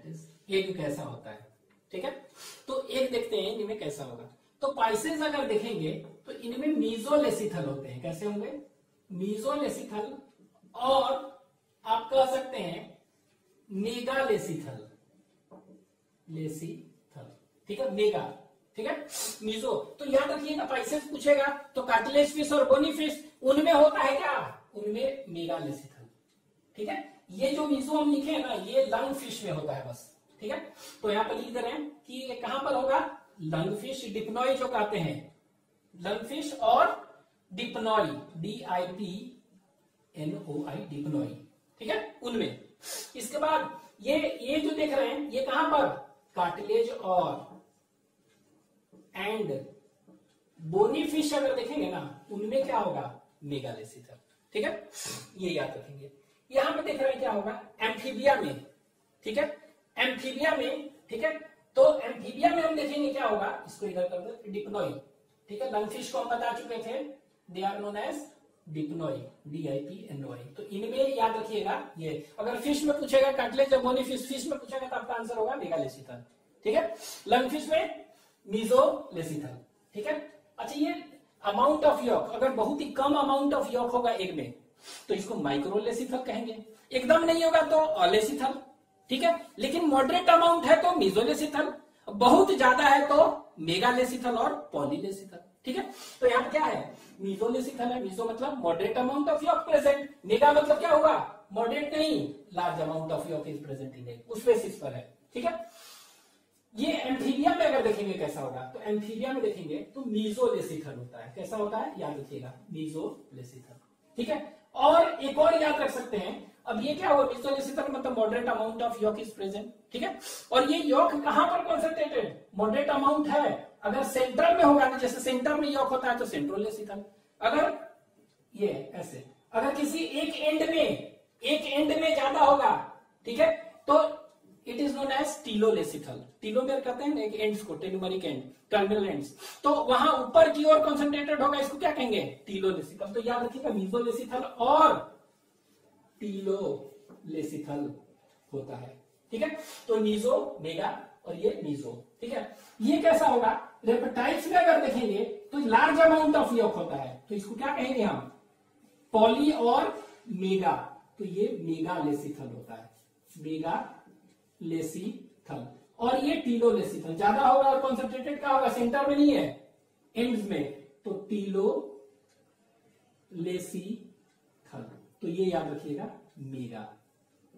That is egg कैसा होता है। ठीक है, तो एग देखते हैं इनमें कैसा होगा। तो पाइसेस अगर देखेंगे तो इनमें मीजोलेसिथल होते हैं। कैसे होंगे? मीजोलेसिथल, और आप कह सकते हैं मेगालेसिथल, लेसिथल। ठीक है, मेगा, ठीक है, मीजो। तो याद रखिएगा पाइसेस पूछेगा तो कार्टिलेज फिश और बोनी फिश उनमें होता है क्या? उनमें मेगालेसिथल। ठीक है, ये जो मीजो हम लिखे हैं ना, ये लंग फिश में होता है बस। ठीक है, तो यहां पर लिख दे रहे हैं कि ये कहां पर होगा? लंग फिश, डिप्नोई जो कहते हैं, लंग फिश और डिप्नोई, DIPNOI, डिप्नोई। ठीक है, उनमें। इसके बाद ये जो देख रहे हैं ये कहां पर? कार्टिलेज और एंड बोनी फिश अगर देखेंगे ना, उनमें क्या होगा? मेगालेसिथल। ठीक है, ये याद रखेंगे। यहां पे देख रहे हैं क्या होगा? एम्फीबिया में। ठीक है, एम्फीबिया में। ठीक है, तो एम्फीबिया में हम देखेंगे क्या होगा? इसको इधर कर दो, डिप्नोई। ठीक है, लंगफिश को हम बता चुके थे, they are known as Dipnoi, DIPNOI। तो इनमें याद रखिएगा ये। अगर फिश में पूछेगा कार्टिलेज और बोनी फिश में पूछेगा तो आपका आंसर होगा मेगालेसिथल। ठीक है, लंगफिश में मीजोलेसिथल। ठीक है, अच्छा ये अमाउंट ऑफ यॉक, अगर बहुत ही कम अमाउंट ऑफ यॉक होगा एग में तो इसको माइक्रोलेसिथल कहेंगे, एकदम नहीं होगा तो अलेसिथल। ठीक है, लेकिन मॉडरेट अमाउंट है तो मीजोलेसिथल, बहुत ज्यादा है तो मेगालेसिथल और पॉलीलेसिथल। ठीक है, तो यहाँ क्या है? मीजोलेसिथल है। मीजो मतलब moderate amount of yolk present, mega मतलब क्या होगा? मॉडरेट नहीं, large amount of York is present in egg, उस बेसिस पर है। ठीक है, ये एम्फीबिया में अगर देखेंगे कैसा होगा, तो एम्फीबिया में देखेंगे तो मीजोलेसिथल होता है। कैसा होता है? याद रखिएगा, मीजोलेसिथल। ठीक है, और एक और याद रख सकते हैं। अब ये क्या होगा? मीजोलेसिथल मतलब moderate amount of York is present. ठीक है, और ये यॉक कहां पर कॉन्सेंट्रेटेड? मॉडरेट अमाउंट है। अगर सेंटर में होगा ना, जैसे सेंटर में यॉक होता है तो सेंट्रोलेसिथल। अगर ये ऐसे, अगर किसी एक एंड में ज्यादा होगा, ठीक है, तो इट इज नोन एज टीलोलेसिथल। टीलोमेर कहते हैं एक एंड्स को, टेलोमेरिक एंड, टर्मिनल एंड्स। तो वहां ऊपर की ओर कंसंट्रेटेड होगा, इसको क्या कहेंगे? टीलोलेसिथल। तो याद रखिएगा मीजोलेसिथल और टीलोलेसिथल होता है। ठीक है, तो मीजो, मेगा और ये मीजो। ठीक है, ये कैसा होगा? रेप्टाइल्स में अगर देखेंगे तो लार्ज अमाउंट ऑफ यॉक होता है, तो इसको क्या कहेंगे हम? पॉली और मेगा। तो ये मेगालेसिथल होता है, मेगालेसिथल। और ये टीलोलेसिथल, ज्यादा होगा और कॉन्सेंट्रेटेड का होगा, सेंटर में नहीं है, एंड्स में, तो टीलोलेसिथल। तो ये याद रखिएगा, मेगा।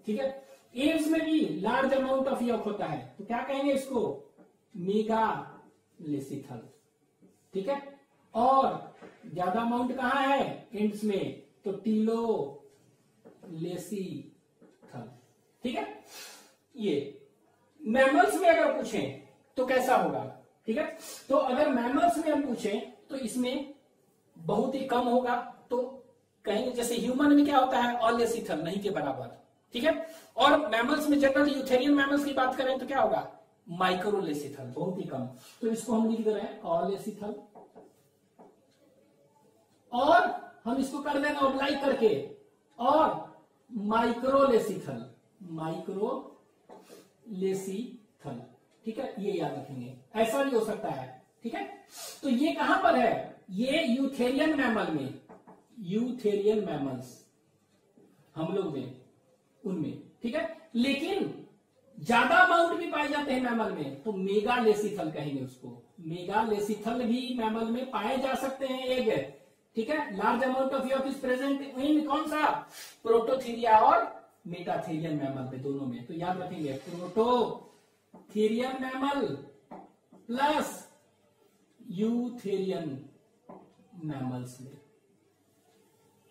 ठीक है, एम्स में भी लार्ज अमाउंट ऑफ यॉक होता है, तो क्या कहेंगे इसको? मेगालेसिथल। ठीक है, और ज्यादा अमाउंट कहां है? एंड्स में, तो टीलोलेसिथल। ठीक है, ये मैमल्स में अगर पूछें तो कैसा होगा? ठीक है, तो अगर मैमल्स में हम पूछें तो इसमें बहुत ही कम होगा, तो कहेंगे जैसे ह्यूमन में क्या होता है? अलेसिथल, नहीं के बराबर। ठीक है, और मैमल्स में जनरल यूथेरियन मैमल्स की बात करें तो क्या होगा? माइक्रोलेसिथल, बहुत ही कम। तो इसको हम लिख दे रहे हैं अलेसिथल, और हम इसको कर देंगे ऑब्लाइक करके, और माइक्रोलेसिथल, माइक्रोलेसिथल। ठीक है, ये याद रखेंगे, ऐसा भी हो सकता है। ठीक है, तो ये कहां पर है? ये यूथेरियन मैमल में, यूथेरियन मैमल्स हम लोग में, उनमें। ठीक है, लेकिन ज्यादा अमाउंट भी पाए जाते हैं मैमल में, तो मेगालेसिथल कहेंगे उसको। मेगालेसिथल भी मैमल में पाए जा सकते हैं एग। ठीक है, large amount of York is present इन कौन सा? प्रोटोथीरिया और मेटाथेरियन मैमल में, दोनों में। तो याद रखेंगे prototherian mammal plus eutherian mammals में।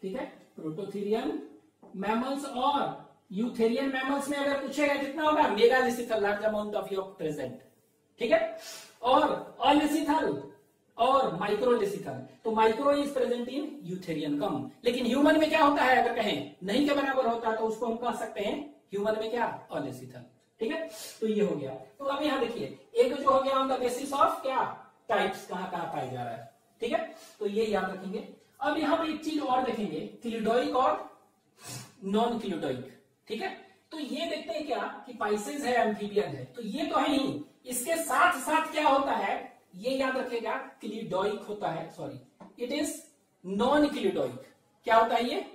ठीक है, प्रोटोथीरियन मैमल्स और यूथेरियन मैमल्स में अगर पूछेगा कितना होगा? Megalecithal, large amount of yolk present. ठीक है, और अलेसिथल और माइक्रोलेसिथल, तो micro is present in eutherian, कम। लेकिन ह्यूमन में क्या होता है? अगर कहें नहीं के बराबर होता है तो उसको हम कह सकते हैं ह्यूमन में क्या? अलेसिथल। ठीक है, तो ये हो गया। तो अब यहाँ देखिए, एक जो हो गया ऑन द बेसिस ऑफ क्या? टाइप्स, कहां कहां पाया जा रहा है। ठीक है, तो ये याद रखेंगे। अब यहाँ पर एक चीज और देखेंगे, क्लिडोइक और नॉन क्लिडोइक। ठीक है, तो ये देखते हैं क्या कि पाइसेस है, एम्फीबियन है, तो ये तो है ही, इसके साथ साथ क्या होता है ये याद रखेगा, क्लिडोइक होता है, sorry it is non cleidoic. क्या होता है ये?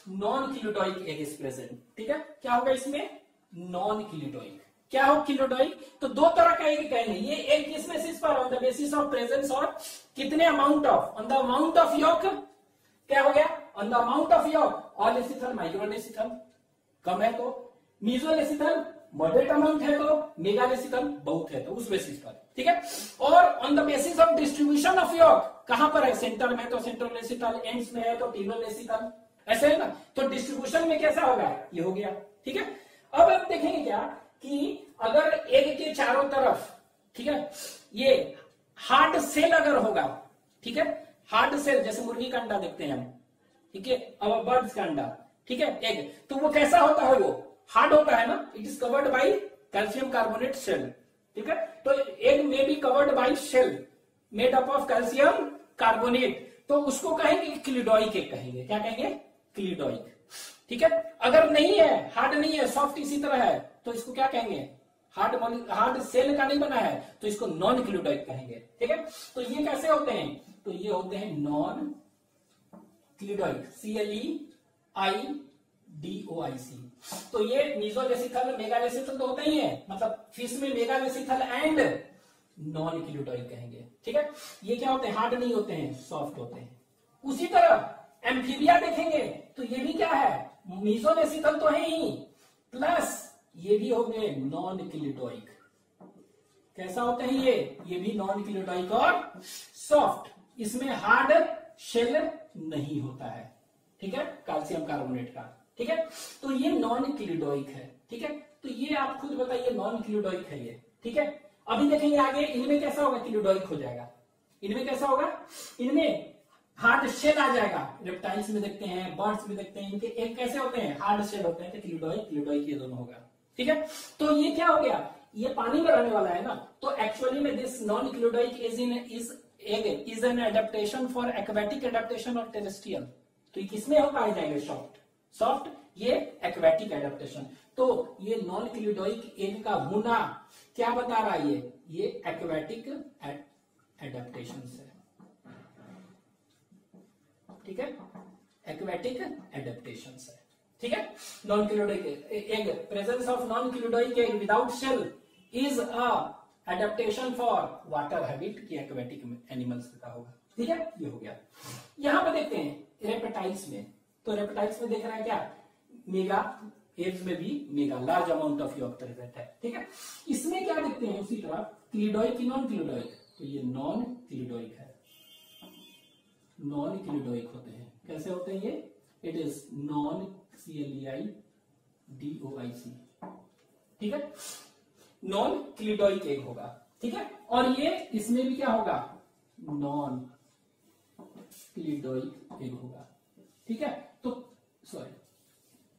Non cleidoic egg is present. ठीक है, क्या होगा इसमें? Non cleidoic. क्या हो क्लिडोइक? तो दो तरह का एग कहेंगे। ये एग किस बेसिस पर? On the basis of presence और कितने amount of, on the amount of yolk. क्या हो गया? On the amount of yolk. Alecithal, microlecithal कम है तो, मीजोलेसिथल मॉडरेट अमाउंट है तो, मेगालेसिथल बहुत है तो, उस बेसिस पर। ठीक है, और on the basis of distribution of York, कहां पर है? सेंटर में तो सेंट्रोलेसिथल, एंड्स में है तो टीनोलेसिथल, ऐसे है ना। तो डिस्ट्रीब्यूशन में कैसा होगा? ये हो गया। ठीक है, अब आप देखेंगे क्या कि अगर एग के चारों तरफ, ठीक है, ये हार्ड सेल अगर होगा, ठीक है, हार्ड सेल जैसे मुर्गी का अंडा देखते हैं हम, ठीक है, और बर्ड्स का अंडा, ठीक है, एग, तो वो कैसा होता है? वो हार्ड होता है ना, it is covered by calcium carbonate shell. ठीक है, तो एग में be covered by shell made up of calcium carbonate, तो उसको कहेंगे क्लिडोइक एग कहेंगे। क्या कहेंगे? क्लिडोइक। ठीक है, अगर नहीं है, हार्ड नहीं है, सॉफ्ट इसी तरह है, तो इसको क्या कहेंगे? हार्ड सेल का नहीं बना है, तो इसको नॉन क्लिडोइक कहेंगे। ठीक है, तो ये कैसे होते हैं? तो ये होते हैं नॉन क्लिडोइक, CLEIDOIC। तो ये मीजोलेसिथल, मेगालेसिथल तो होते ही है, मतलब फिश में मेगालेसिथल एंड नॉन क्लिडोइक कहेंगे। ठीक है, ये क्या होते हैं? हार्ड नहीं होते हैं, सॉफ्ट होते हैं। उसी तरह एम्फीबिया देखेंगे तो ये भी क्या है? मीजोलेसिथल तो है ही, प्लस ये भी हो गए नॉन क्लिडोइक। कैसा होते हैं ये भी नॉन क्लिडोइक और सॉफ्ट, इसमें हार्ड शेल नहीं होता है। ठीक है, कैल्शियम कार्बोनेट का। ठीक है, तो ये नॉन क्लिडोइक है। ठीक है, तो ये आप खुद बताइए नॉन क्लिडोइक है ये। ठीक है, अभी देखेंगे आगे इनमें कैसा होगा? क्लिडोइक हो जाएगा। इनमें कैसा होगा? इनमें हार्ड शेल आ जाएगा। रेप्टाइल्स में देखते हैं, बर्ड्स में देखते हैं, इनके एक कैसे होते हैं? हार्ड शेल होते हैं। तो क्लिडोइक ये दोनों होगा। ठीक है, तो ये क्या हो गया? ये पानी में रहने वाला है ना, तो एक्चुअली में this non cleidoic is an adaptation for aquatic adaptation of terrestrial. तो ये किसमें हो पाए जाएंगे? सॉफ्ट, ये एक्वेटिक एडेप्टेशन। तो ये नॉन क्लिडोइक एग का होना क्या बता रहा है? ये एक्वेटिक एडेप्टेशन है। ठीक है, एक्वेटिक एडेप्टेशन है। ठीक है, non cleidoic egg, presence of non cleidoic egg without shell is a adaptation for water habit की एक्वेटिक एनिमल्स का होगा। ठीक है, ये हो गया। यहां पर देखते हैं रेप्टाइल्स में, तो रेप्टाइल्स में देख रहे हैं क्या? मेगा, एग्स में भी mega, large amount of yolk present है। ठीक है, इसमें क्या देखते हैं? उसी तरह क्लिडोइक की नॉन क्लिडोइक, तो ये नॉन क्लिडोइक है, नॉन क्लिडोइक होते हैं। कैसे होते हैं ये? It is non CLEIDOIC। ठीक है, नॉन क्लिडोइक एग होगा। ठीक है, और ये इसमें भी क्या होगा? नॉन क्लिडोइक एग होगा। ठीक है, तो सॉरी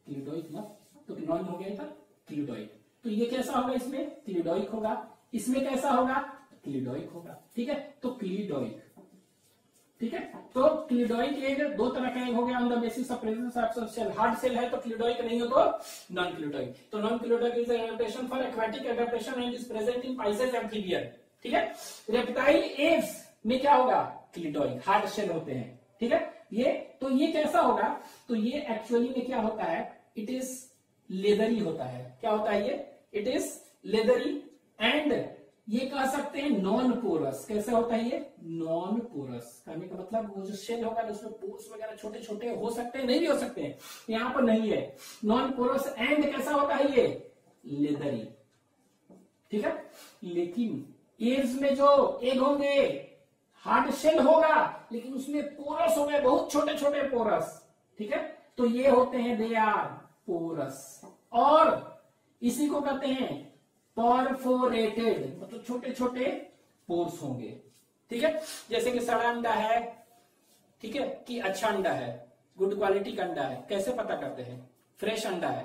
क्लिडोइक ना, तो नॉन हो गया था क्लिडोइक। तो ये कैसा होगा? इसमें क्लिडोइक होगा, इसमें कैसा होगा? क्लिडोइक होगा। ठीक है, तो क्लिडोइक। ठीक है, तो क्लिडोइक एग दो तरह का एग हो गया on the basis of presence of shell. Hard shell है तो क्लिडोइक, नहीं हो तो नॉन क्लिडोइक। तो non cleidoic is adaptation for aquatic adaptation and is present in pisces amphibian. ठीक है, रेप्टाइल एग्स में क्या होगा? क्लिडोइक, हार्ड शेल होते हैं। ठीक है, ये तो ये कैसा होगा? तो ये एक्चुअली में क्या होता है? इट इज लेदरी होता है। क्या होता है ये? इट इज लेदरी एंड ये कह सकते हैं नॉन पोरस। कैसे होता है ये? नॉन पोरस कहने का मतलब वो जो शेल होगा उसमें पोर्स वगैरह छोटे छोटे हो सकते हैं, नहीं भी हो सकते हैं, यहां पर नहीं है। नॉन पोरस एंड कैसा होता है ये? लेदरी। ठीक है, लेकिन एग्स में जो एग होंगे हार्ड शेल होगा, लेकिन उसमें पोरस हो गए, बहुत छोटे छोटे पोरस। ठीक है, तो ये होते हैं दे आर पोरस, और इसी को कहते हैं परफोरेटेड, मतलब छोटे छोटे पोर्स होंगे। ठीक है, जैसे कि सड़ा अंडा है, ठीक है, कि अच्छा अंडा है, गुड क्वालिटी का अंडा है, कैसे पता करते हैं? फ्रेश अंडा है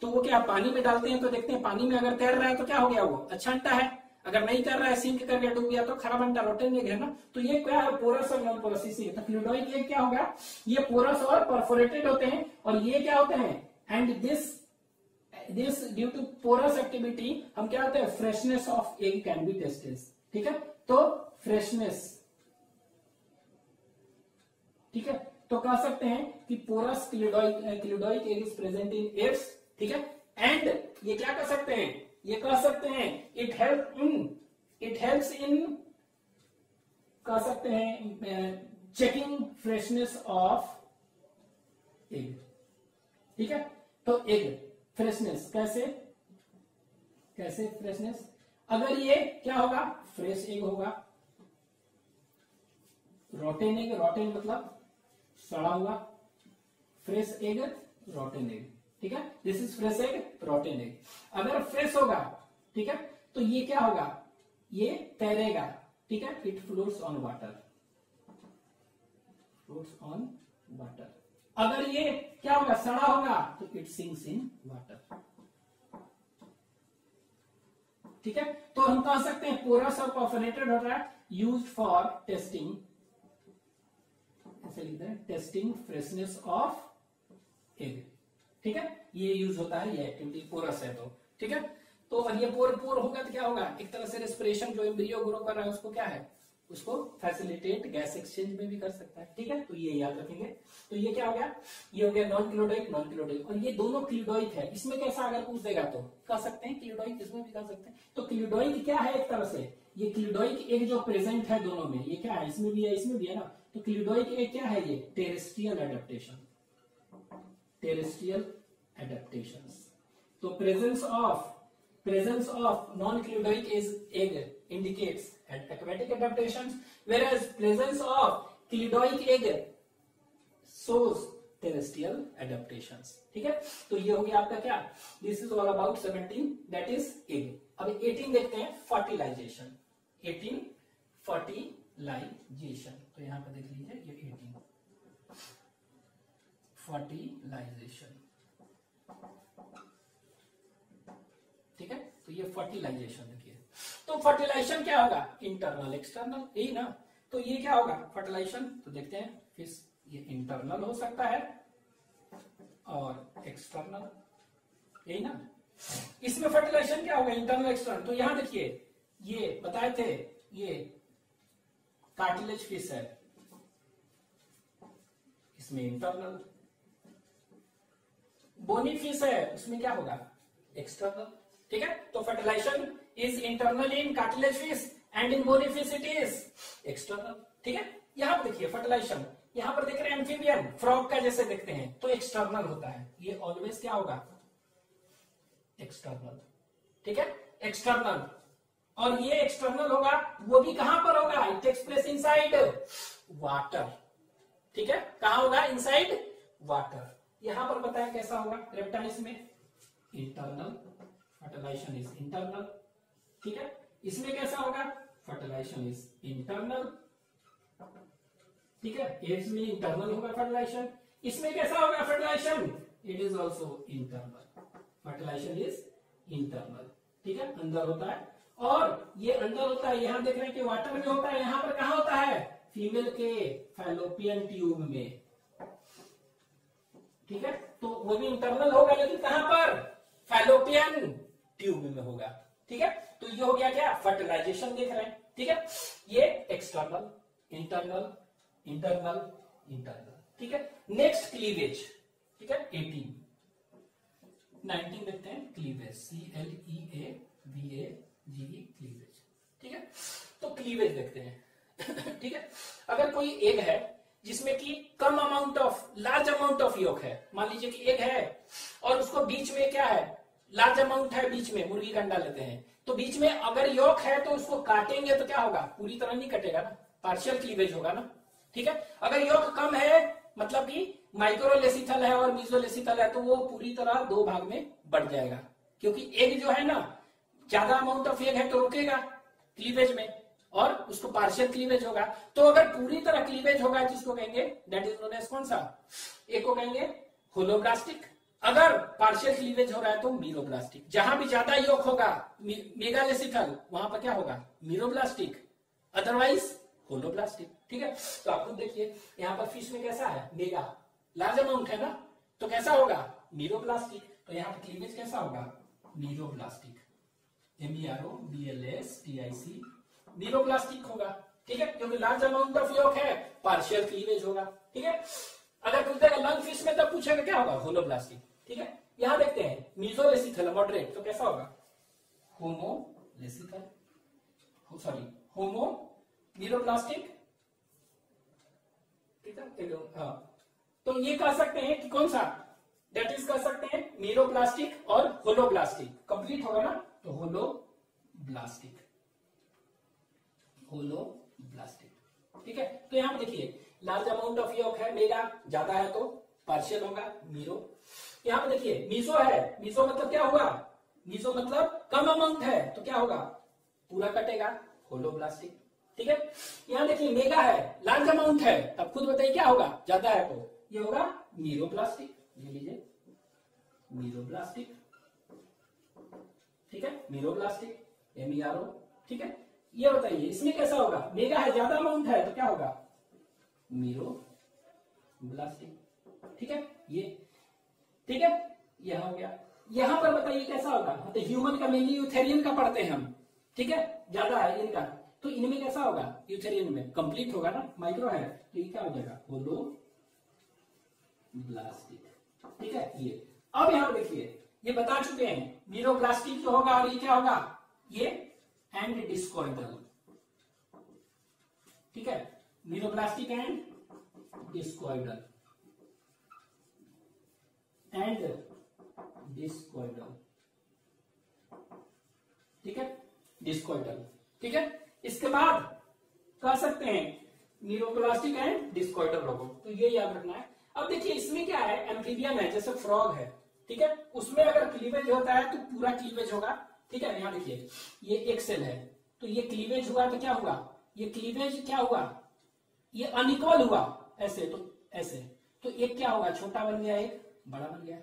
तो वो क्या पानी में डालते हैं तो देखते हैं पानी में अगर तैर रहा है तो क्या हो गया? वो अच्छा अंडा है। अगर नहीं तैर रहा है, सिंक कर गया, डूब गया तो खराब अंडा, रोटेन एग है ना। तो ये क्या है? पोरस और नॉन पोरस। इसी तो क्लिडोइक एग क्या होगा? ये पोरस और परफोरेटेड होते हैं, और ये क्या होते हैं? And this this due to porous activity हम क्या होते हैं, freshness of egg can be tested. ठीक है, तो फ्रेशनेस, ठीक है, तो कह सकते हैं कि porous cleidoic egg is present in eggs. ठीक है, एंड ये क्या कर सकते हैं, ये कह सकते हैं इट हेल्प्स इन कह सकते हैं चेकिंग फ्रेशनेस ऑफ एग। ठीक है, तो एग फ्रेशनेस कैसे फ्रेशनेस, अगर ये क्या होगा, फ्रेश एग होगा, रोटेन एग, रोटेन मतलब सड़ा हुआ, फ्रेश एग रोटेन एग। ठीक है, this is fresh egg rotten egg. अगर फ्रेश होगा, ठीक है, तो ये क्या होगा, ये तैरेगा। ठीक है, it floats on water, floats on water. अगर ये क्या होगा, सड़ा होगा, तो इट सिंक्स इन वाटर। ठीक है, तो हम कह सकते हैं पोरस और परफोरेटेड होता है यूज्ड फॉर टेस्टिंग, ऐसे लिखते हैं, टेस्टिंग फ्रेशनेस ऑफ एग। ठीक है, ये यूज होता है, ये एक्टिविटी पोरस है तो। ठीक है, तो और ये पोर होगा तो क्या होगा, एक तरह से रेस्पिरेशन जो एम्ब्रियो ग्रो कर रहा है उसको क्या है, उसको फैसिलिटेट गैस एक्सचेंज में भी कर सकता है। ठीक है, तो ये याद रखेंगे। तो ये क्या हो गया, ये हो गया नॉन क्लिडोइक, और ये दोनों क्लिडोइक है। इसमें कैसा अगर पूछ देगा तो कह सकते हैं क्लिडोइक, इसमें भी कह सकते हैं। तो क्लिडोइक क्या है, एक तरह से ये क्लिडोइक एग जो प्रेजेंट है दोनों में, ये क्या है, इसमें भी है इसमें भी है ना। तो क्लिडोइक एग क्या है, ये टेरेस्ट्रियल एडेप्टेशन, टेरेस्ट्रियल एडेप्टेशंस। तो presence of non-cledoic egg indicates aquatic adaptations, whereas presence of cledoic egg shows terrestrial adaptations. ठीक है, तो ये हो गया आपका क्या, this is all about 17, that is egg. अब 18 देखते हैं, फर्टिलाइजेशन। 18 फर्टिलाइजेशन, तो यहां पर देख लीजिए ये 18 फर्टिलाइजेशन। ठीक है, तो ये फर्टिलाइजेशन देखिए। तो फर्टिलाइजेशन क्या होगा, इंटरनल एक्सटर्नल, यही ना। तो ये क्या होगा फर्टिलाइजेशन, तो देखते हैं, फिर ये इंटरनल हो सकता है और एक्सटर्नल, यही ना। इसमें फर्टिलाइजेशन क्या होगा, इंटरनल एक्सटर्नल। तो यहां देखिए, ये बताए थे, ये कार्टिलेज फिश है, इसमें इंटरनल। बोनी फिश है, उसमें क्या होगा, एक्सटर्नल। ठीक है, तो fertilisation is internal in cartilage fish and in bony fish it is external. ठीक है, यहां पर देखिए फर्टिलाइजेशन, यहां पर देख रहे हैं एम्फीबियन, फ्रॉग का जैसे देखते हैं, तो एक्सटर्नल होता है, ये ऑलवेज क्या होगा, एक्सटर्नल। ठीक है, एक्सटर्नल, और ये एक्सटर्नल होगा, वो भी कहां पर होगा, it takes place inside water. ठीक है, कहां होगा, इनसाइड वाटर। यहां पर बताया कैसा होगा, रेप्टाइल्स में इंटरनल, फर्टिलाइजेशन इज इंटरनल। ठीक है, इसमें कैसा होगा, फर्टिलाइजेशन इज इंटरनल। ठीक है, एग्स में इंटरनल होगा फर्टिलाइजेशन। इसमें कैसा होगा fertilisation, it is also internal, fertilisation is internal. ठीक है, अंदर होता है, और ये अंदर होता है, यहां देख रहे हैं कि वाटर में होता है, यहां पर कहां होता है, फीमेल के फैलोपियन ट्यूब में। ठीक है, तो वो भी इंटरनल होगा, लेकिन कहां पर, फैलोपियन ट्यूब में होगा। ठीक है, तो ये हो गया क्या, फर्टिलाइजेशन देख रहे हैं। ठीक है, ये एक्सटर्नल, इंटरनल, इंटरनल, इंटरनल। ठीक है, नेक्स्ट क्लीवेज। ठीक है, 18 19 देखते हैं, क्लीवेज, CLEAVAGE, क्लीवेज। ठीक है, तो क्लीवेज देखते हैं। ठीक है, अगर कोई एग है जिसमें कि कम amount of, large amount of yolk है, मान लीजिए कि एग है और उसको बीच में क्या है, लार्ज अमाउंट है बीच में, मुर्गी का अंडा लेते हैं, तो बीच में अगर योक है तो उसको काटेंगे तो क्या होगा, पूरी तरह नहीं कटेगा ना, पार्शियल क्लीवेज होगा ना। ठीक है, अगर योक कम है, मतलब कि माइक्रोलेसिथल है और मीजोलेसिथल है, तो वो पूरी तरह दो भाग में बढ़ जाएगा, क्योंकि एग जो है ना, ज्यादा अमाउंट ऑफ एग है तो रुकेगा क्लीवेज में, और उसको पार्शियल क्लीवेज होगा। तो अगर पूरी तरह क्लीवेज होगा जिसको कहेंगे, दैट इज नोन एज कौन सा, एक को कहेंगे होलोब्लास्टिक। अगर पार्शियल क्लीवेज हो रहा है तो मीरोब्लास्टिक। जहां भी ज्यादा योग होगा मेगालेसिथल, वहां पर क्या होगा, मीरोब्लास्टिक, अदरवाइज होलोब्लास्टिक। ठीक है, तो आप खुद देखिए यहाँ पर फिश में कैसा है, मेगा, लार्ज अमाउंट है ना, तो कैसा होगा, मीरोब्लास्टिक। तो यहाँ पे क्लीवेज कैसा होगा, मीरोब्लास्टिक, MEROBLASTIC, मीरोब्लास्टिक होगा। ठीक है, क्योंकि लार्ज अमाउंट ऑफ यॉक है, पार्शियल क्लीवेज होगा। ठीक है, अगर पूछेगा लंग फिश में तब पूछेगा क्या होगा, होलोब्लास्टिक। ठीक है, यहां देखते हैं मीसोलेसिथल मॉडरेट, तो कैसा होगा, होमोलेसिथल, सॉरी होमो मीरोब्लास्टिक। ठीक है, हाँ, तो ये कह सकते हैं कि कौन सा, दैट इज कह सकते हैं मीरोब्लास्टिक और होलोब्लास्टिक, कंप्लीट होगा ना, तो होलोब्लास्टिक, होलोब्लास्टिक। ठीक है, तो यहां पे देखिए लार्ज अमाउंट ऑफ यॉक है, मेगा ज्यादा है तो पार्शियल होगा, मीरो। यहां पे देखिए मीसो है, मीसो मतलब क्या होगा, मीसो मतलब कम अमाउंट है तो क्या होगा, पूरा कटेगा, होलोब्लास्टिक। ठीक है, यहां देखिए मेगा है, लार्ज अमाउंट है, तब खुद बताइए क्या होगा, ज्यादा है तो ये होगा मीरोब्लास्टिक, ले लीजिए मीरोब्लास्टिक। ठीक है, मीरोब्लास्टिक, MERO। ठीक है, ये बताइए इसमें कैसा होगा, मेगा है, ज्यादा अमाउंट है तो क्या होगा, मीरोब्लास्टिक। ठीक है, ये ठीक है, यह हो गया। यहां पर बताइए कैसा होगा, तो ह्यूमन का मेनली यूथेरियन का पढ़ते हैं हम। ठीक है, ज्यादा है इनका, तो इनमें कैसा होगा, यूथेरियन में कंप्लीट होगा ना, माइक्रो है तो ये क्या हो जाएगा, होलोब्लास्टिक। ठीक है, ये अब यहां देखिए ये बता चुके हैं मीरोब्लास्टिक जो होगा और ये क्या होगा, ये एंड डिस्कॉइडल। ठीक है, meroblastic and discoidal, and discoidal. ठीक है, डिस्कॉइडल। ठीक है, इसके बाद कह सकते हैं मीरोब्लास्टिक एंड डिस्कॉइडल रोबोट, तो ये याद रखना है। अब देखिए इसमें क्या है, एम्फीबियन है, जैसे फ्रॉग है। ठीक है, उसमें अगर क्लीवेज होता है तो पूरा क्लीवेज होगा। ठीक है, यहां देखिए ये एक सेल है, तो ये क्लीवेज हुआ तो क्या हुआ, ये क्लीवेज क्या हुआ, ये अनइक्वल हुआ, ऐसे तो ऐसे, तो एक क्या होगा, छोटा बन गया, एक बड़ा बन गया।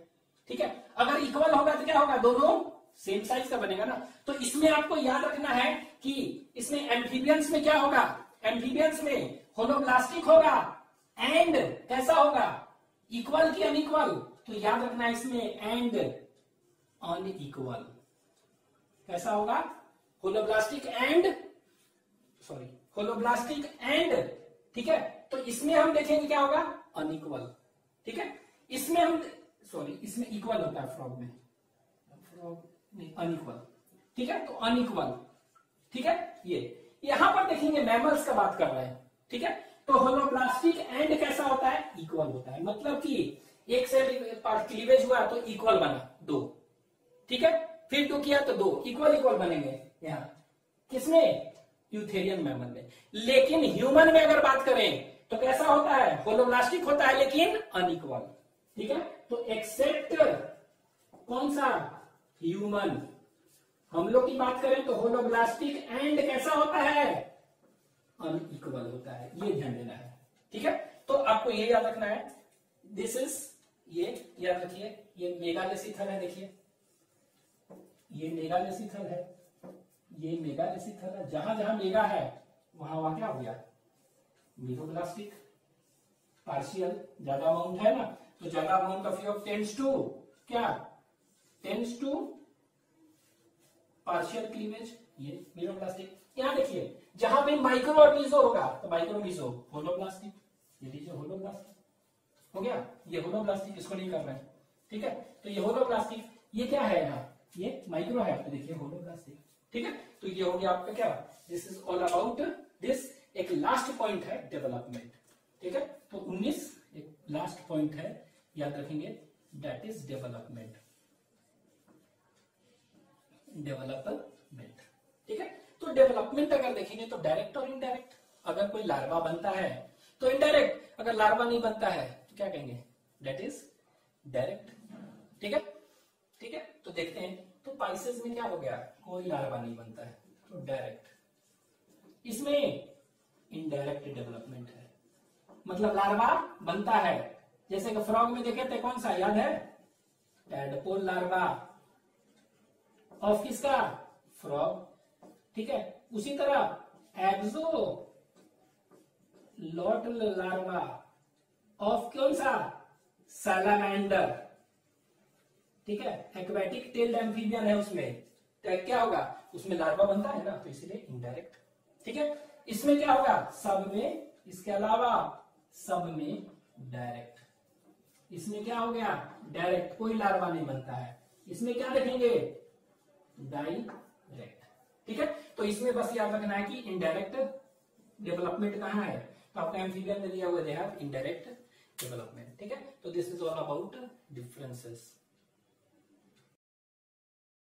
ठीक है, अगर इक्वल होगा तो क्या होगा, दोनों सेम साइज का बनेगा ना। तो इसमें आपको याद रखना है कि इसमें एम्फीबियंस में क्या होगा, एम्फीबियंस में होलोब्लास्टिक होगा एंड कैसा होगा, इक्वल की अनइक्वल, तो याद रखना है इसमें एंड अनइक्वल कैसा होगा, holoblastic and, sorry holoblastic and. ठीक है, तो इसमें हम देखेंगे क्या होगा, अनइक्वल। ठीक है, इसमें हम सॉरी इसमें इक्वल होता है, फ्रॉग में, फ्रॉग नहीं अनइक्वल। ठीक है, तो अनइक्वल। ठीक है, ये यहां पर देखेंगे मैमल्स का बात कर रहे हैं। ठीक है, तो होलोब्लास्टिक एंड कैसा होता है, इक्वल होता है, मतलब कि एक सेल पार्ट क्लीवेज हुआ तो इक्वल बना दो। ठीक है, फिर दो किया तो दो इक्वल इक्वल बनेंगे, यहां किसमें, यूथेरियन मैमल में। लेकिन ह्यूमन में अगर बात करें तो कैसा होता है, होलोब्लास्टिक होता है लेकिन अनइक्वल। ठीक है, तो एक्सेप्ट कौन सा, ह्यूमन। हम लोग की बात करें तो होलोब्लास्टिक एंड कैसा होता है, अनइक्वल होता है, ये ध्यान देना है। ठीक है, तो आपको ये याद रखना है, दिस इज, ये याद रखिए, ये मेगालेसिथल है, देखिए ये मेगालेसिथल है, ये मेगालेसिथल है, जहां जहां मेगा है वहां वहां क्या हो गया, मीरोब्लास्टिक। पार्शियल ज्यादा अमाउंट है ना, तो ज्यादा amount of yolk tends to क्या, टेंड्स टू पार्शियल क्लीवेज, ये मीरोब्लास्टिक। यहां देखिए जहां पे माइक्रो और मीसो होगा तो माइक्रो मीसो होलोब्लास्टिक, ये लीजिए होलोब्लास्टिक हो गया, ये होलोब्लास्टिक, इसको नहीं कर रहे हैं। ठीक है, तो ये होलोब्लास्टिक, ये क्या है यहाँ, ये माइक्रो है तो देखिए होलोब्लास्टिक। ठीक है, तो ये हो गया आपका क्या, this is all about this. एक लास्ट पॉइंट है डेवलपमेंट। ठीक है, तो 19 एक लास्ट पॉइंट है, याद रखेंगे, दैट इज डेवलपमेंट, डेवलपमेंट। ठीक है, तो डेवलपमेंट अगर देखेंगे तो डायरेक्ट और इनडायरेक्ट। अगर कोई लार्वा बनता है तो इनडायरेक्ट, अगर लार्वा नहीं बनता है तो क्या कहेंगे, दैट इज डायरेक्ट। ठीक है, ठीक है, तो देखते हैं, तो पाइसेस में क्या हो गया, कोई लार्वा नहीं बनता है तो डायरेक्ट, इसमें इनडायरेक्ट डेवलपमेंट है, मतलब लार्वा बनता है। जैसे कि फ्रॉग में देखे थे कौन सा याद है, टैडपोल लार्वा ऑफ किसका, फ्रॉग। ठीक है, उसी तरह एक्सोलॉटल लार्वा ऑफ कौन सा, सैलामेंडर। ठीक है, एक्वेटिक टेल्ड एम्फीबियन है उसमें, तो क्या होगा, उसमें लार्वा बनता है ना, तो इसलिए इनडायरेक्ट। ठीक है, इसमें क्या होगा, सब में, इसके अलावा सब में डायरेक्ट। इसमें क्या हो गया, डायरेक्ट, कोई लार्वा नहीं बनता है। इसमें क्या लिखेंगे, डायरेक्ट। ठीक है, तो इसमें बस याद रखना है कि इनडायरेक्ट डेवलपमेंट कहाँ है, तो आपका एम्फीबियन में दिया हुआ है इनडायरेक्ट डेवलपमेंट। ठीक है, तो this is all about differences.